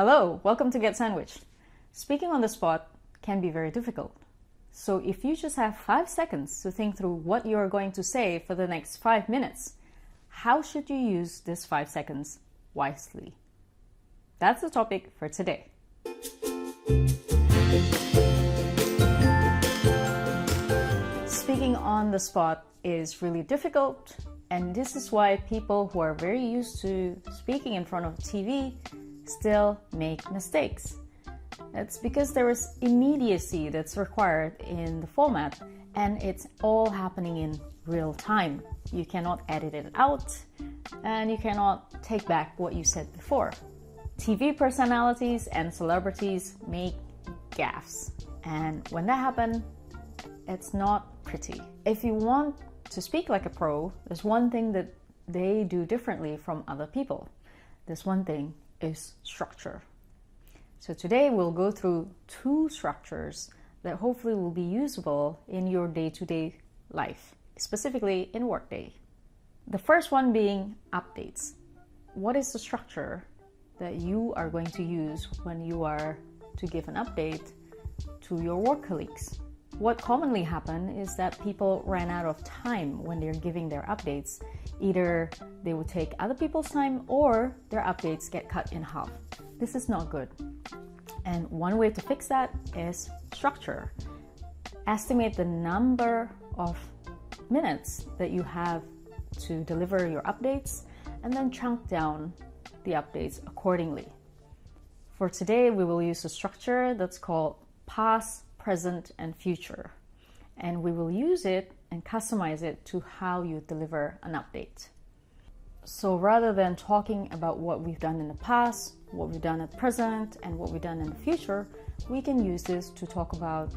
Hello, welcome to Get Sandwiched. Speaking on the spot can be very difficult. So if you just have 5 seconds to think through what you are going to say for the next 5 minutes, how should you use this 5 seconds wisely? That's the topic for today. Speaking on the spot is really difficult, and this is why people who are very used to speaking in front of TV still make mistakes. It's because there is immediacy that's required in the format, and it's all happening in real time. You cannot edit it out, and you cannot take back what you said before. TV personalities and celebrities make gaffes, and when that happens, it's not pretty. If you want to speak like a pro, there's one thing that they do differently from other people. This one thing is structure. So today we'll go through 2 structures that hopefully will be usable in your day-to-day life, specifically in workday. The first one being updates. What is the structure that you are going to use when you are to give an update to your work colleagues? What commonly happens is that people ran out of time when they're giving their updates. Either they would take other people's time or their updates get cut in half. This is not good. And one way to fix that is structure. Estimate the number of minutes that you have to deliver your updates and then chunk down the updates accordingly. For today, we will use a structure that's called past, present, and future. And we will use it and customize it to how you deliver an update. So rather than talking about what we've done in the past, what we've done at present, and what we've done in the future, we can use this to talk about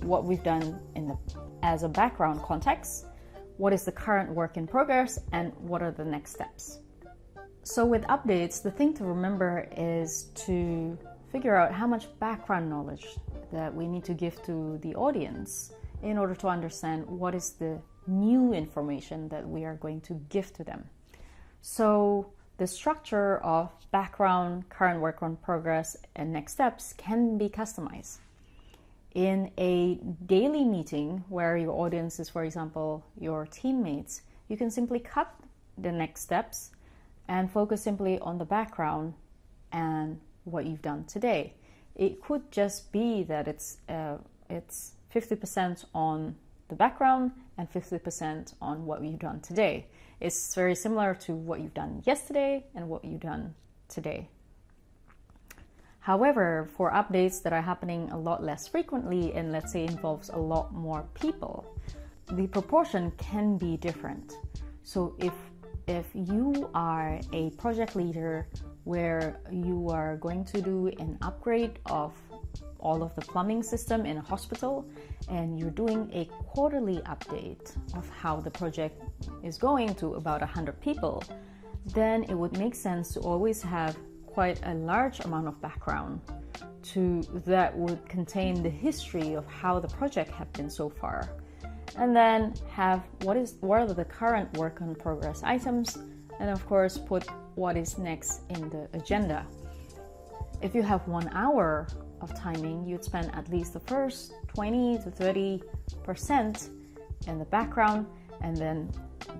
what we've done as a background context, what is the current work in progress, and what are the next steps. So with updates, the thing to remember is to figure out how much background knowledge that we need to give to the audience in order to understand what is the new information that we are going to give to them. So the structure of background, current work in progress, and next steps can be customized. In a daily meeting where your audience is, for example, your teammates, you can simply cut the next steps and focus simply on the background and what you've done today. It could just be that it's 50% on the background and 50% on what you've done today. It's very similar to what you've done yesterday and what you've done today. However, for updates that are happening a lot less frequently and let's say involves a lot more people, the proportion can be different. So if you are a project leader where you are going to do an upgrade of all of the plumbing system in a hospital and you're doing a quarterly update of how the project is going to about 100 people, then it would make sense to always have quite a large amount of background that would contain the history of how the project has been so far, and then have what are the current work in progress items, and of course put what is next in the agenda. If you have 1 hour of timing, you'd spend at least the first 20 to 30% in the background, and then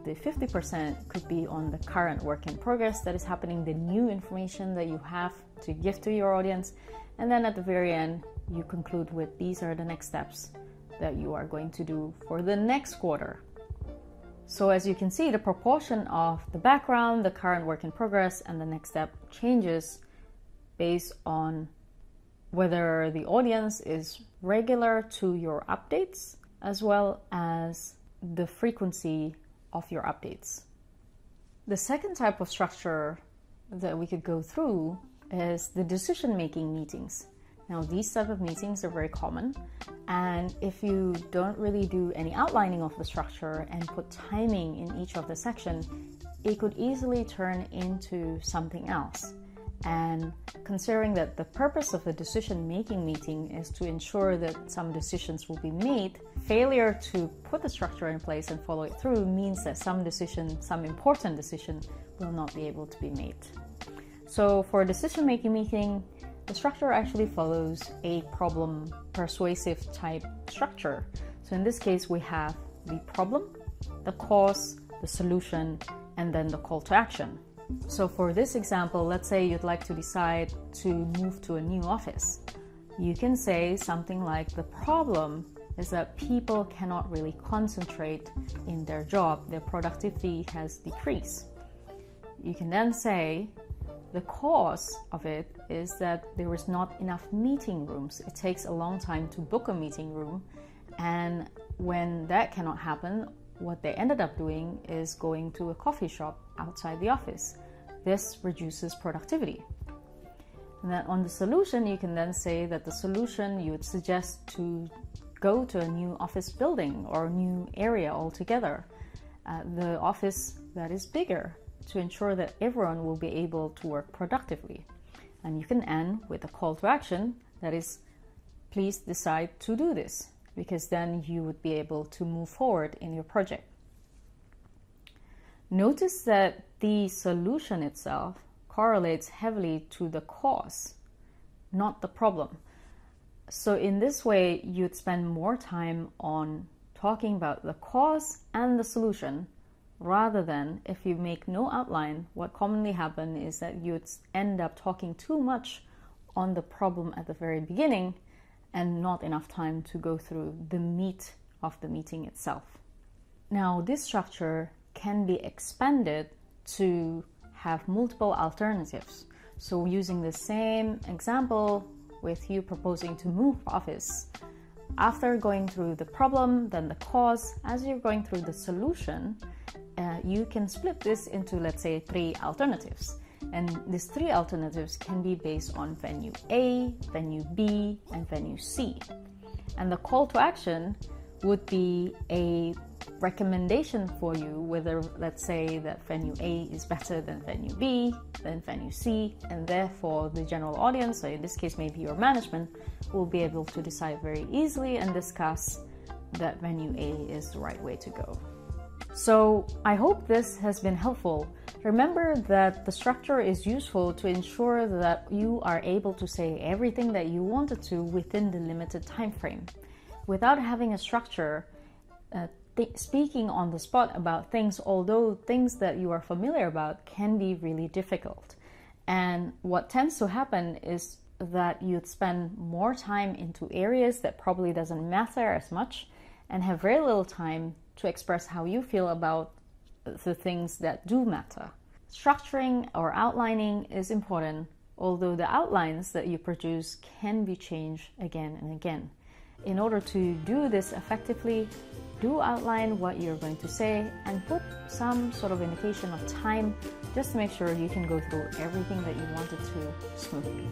the 50% could be on the current work in progress that is happening, the new information that you have to give to your audience, and then at the very end you conclude with these are the next steps that you are going to do for the next quarter. So as you can see, the proportion of the background, the current work in progress, and the next step changes based on whether the audience is regular to your updates as well as the frequency of your updates. The second type of structure that we could go through is the decision-making meetings. Now, these type of meetings are very common, and if you don't really do any outlining of the structure and put timing in each of the sections, it could easily turn into something else. And considering that the purpose of a decision-making meeting is to ensure that some decisions will be made, failure to put the structure in place and follow it through means that some important decision will not be able to be made. So for a decision-making meeting, the structure actually follows a problem persuasive type structure. So in this case, we have the problem, the cause, the solution, and then the call to action. So for this example, let's say you'd like to decide to move to a new office. You can say something like, the problem is that people cannot really concentrate in their job. Their productivity has decreased. You can then say, the cause of it is that there is not enough meeting rooms. It takes a long time to book a meeting room, and when that cannot happen, what they ended up doing is going to a coffee shop outside the office. This reduces productivity. And then on the solution, you can then say that the solution, you would suggest to go to a new office building or a new area altogether, the office that is bigger, to ensure that everyone will be able to work productively. And you can end with a call to action, that is, please decide to do this, because then you would be able to move forward in your project. Notice that the solution itself correlates heavily to the cause, not the problem. So in this way, you'd spend more time on talking about the cause and the solution, rather than, if you make no outline, what commonly happens is that you'd end up talking too much on the problem at the very beginning and not enough time to go through the meat of the meeting itself. Now, this structure can be expanded to have multiple alternatives. So using the same example with you proposing to move office, after going through the problem, then the cause, as you're going through the solution, you can split this into, let's say, 3 alternatives. And these 3 alternatives can be based on venue A, venue B, and venue C. And the call to action would be a recommendation for you whether, let's say, that venue A is better than venue B, than venue C, and therefore the general audience, so in this case maybe your management, will be able to decide very easily and discuss that venue A is the right way to go. So I hope this has been helpful. Remember that the structure is useful to ensure that you are able to say everything that you wanted to within the limited time frame. Without having a structure, speaking on the spot about things, although things that you are familiar about, can be really difficult. And what tends to happen is that you'd spend more time into areas that probably doesn't matter as much and have very little time to express how you feel about the things that do matter. Structuring or outlining is important, although the outlines that you produce can be changed again and again. In order to do this effectively, do outline what you're going to say and put some sort of indication of time just to make sure you can go through everything that you wanted to smoothly.